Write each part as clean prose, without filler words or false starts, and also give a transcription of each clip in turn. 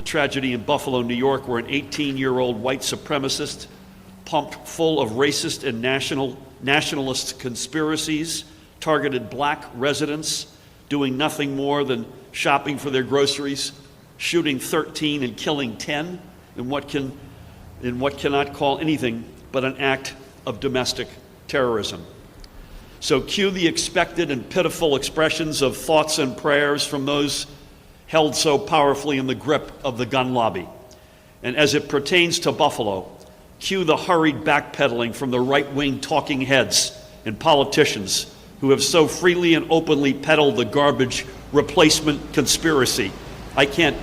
tragedy in Buffalo, New York, where an 18-year-old white supremacist, pumped full of racist and nationalist conspiracies, targeted black residents, doing nothing more than shopping for their groceries, shooting 13 and killing 10 in what cannot call anything but an act of domestic terrorism. So cue the expected and pitiful expressions of thoughts and prayers from those held so powerfully in the grip of the gun lobby. And as it pertains to Buffalo, cue the hurried backpedaling from the right-wing talking heads and politicians who have so freely and openly peddled the garbage replacement conspiracy. I can't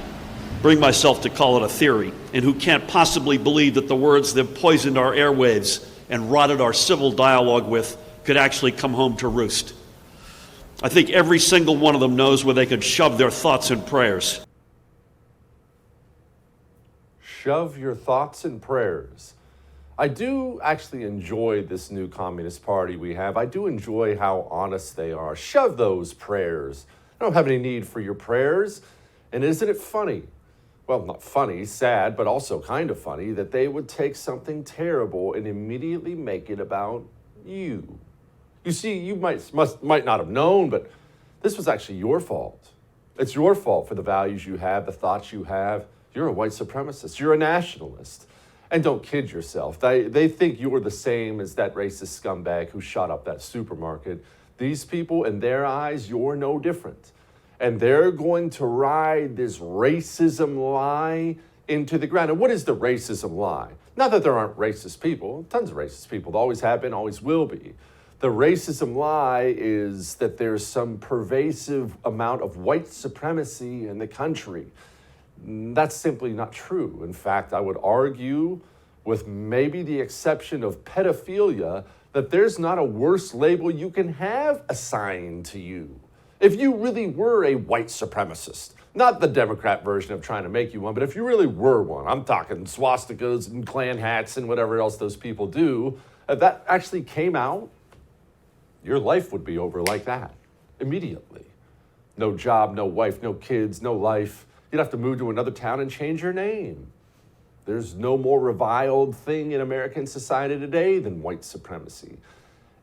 bring myself to call it a theory, and who can't possibly believe that the words they've poisoned our airwaves and rotted our civil dialogue with could actually come home to roost. I think every single one of them knows where they could shove their thoughts and prayers. Shove your thoughts and prayers. I do actually enjoy this new Communist Party we have. I do enjoy how honest they are. Shove those prayers. I don't have any need for your prayers. And isn't it funny? Well, not funny, sad, but also kind of funny that they would take something terrible and immediately make it about you. You see, you might not have known, but this was actually your fault. It's your fault for the values you have, the thoughts you have. You're a white supremacist. You're a nationalist. And don't kid yourself. They think you're the same as that racist scumbag who shot up that supermarket. These people, in their eyes, you're no different. And they're going to ride this racism lie into the ground. And what is the racism lie? Not that there aren't racist people. Tons of racist people. There always have been, always will be. The racism lie is that there's some pervasive amount of white supremacy in the country. That's simply not true. In fact, I would argue, with maybe the exception of pedophilia, that there's not a worse label you can have assigned to you. If you really were a white supremacist, not the Democrat version of trying to make you one, but if you really were one, I'm talking swastikas and Klan hats and whatever else those people do, if that actually came out, your life would be over like that, immediately. No job, no wife, no kids, no life. You'd have to move to another town and change your name. There's no more reviled thing in American society today than white supremacy.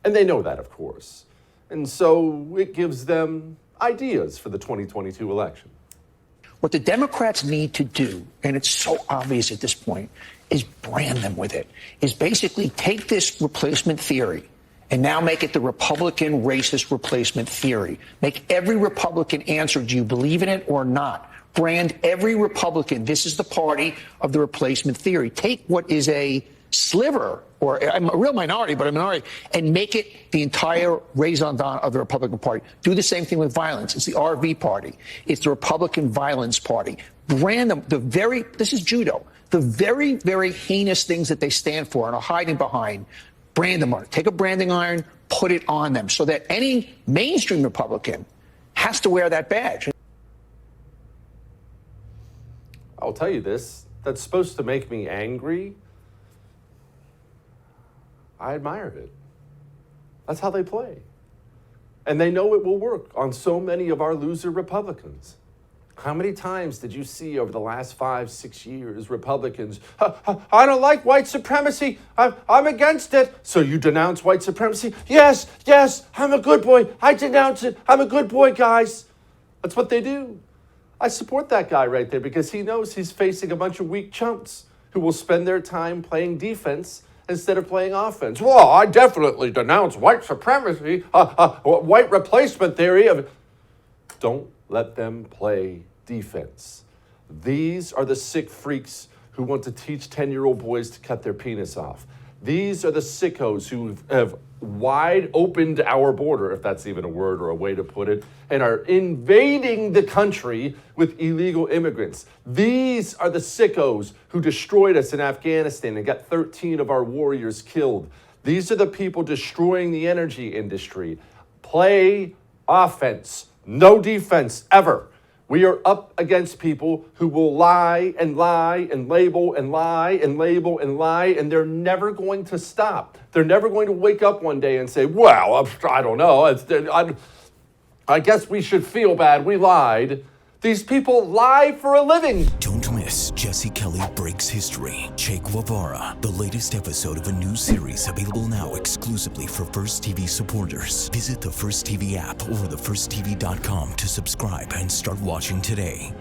And they know that, of course. And so it gives them ideas for the 2022 election. What the Democrats need to do, and it's so obvious at this point, is brand them with it, is basically take this replacement theory and now make it the Republican racist replacement theory. Make every Republican answer, do you believe in it or not? Brand every Republican, this is the party of the replacement theory. Take what is a sliver, or I'm a real minority, but a minority, and make it the entire raison d'etre of the Republican Party. Do the same thing with violence. It's the RV party. It's the Republican violence party. Brand them this is judo, the very, very heinous things that they stand for and are hiding behind. Brand them on it. Take a branding iron, put it on them so that any mainstream Republican has to wear that badge. I'll tell you this, that's supposed to make me angry. I admire it. That's how they play. And they know it will work on so many of our loser Republicans. How many times did you see over the last 5-6 years Republicans, I don't like white supremacy, I'm against it. So you denounce white supremacy? Yes, I'm a good boy, I denounce it, I'm a good boy, guys. That's what they do. I support that guy right there because he knows he's facing a bunch of weak chumps who will spend their time playing defense instead of playing offense. Well, I definitely denounce white supremacy, white replacement theory. Don't let them play defense. These are the sick freaks who want to teach 10-year-old boys to cut their penis off. These are the sickos who have wide opened our border, if that's even a word or a way to put it, and are invading the country with illegal immigrants. These are the sickos who destroyed us in Afghanistan and got 13 of our warriors killed. These are the people destroying the energy industry. Play offense, no defense, ever. We are up against people who will lie and lie and label and lie and label and lie, and they're never going to stop. They're never going to wake up one day and say, well, I don't know, I guess we should feel bad, we lied. These people lie for a living. Don't miss This, Jesse Kelly Breaks History. Che Guevara, the latest episode of a new series available now exclusively for First TV supporters. Visit the First TV app or thefirsttv.com to subscribe and start watching today.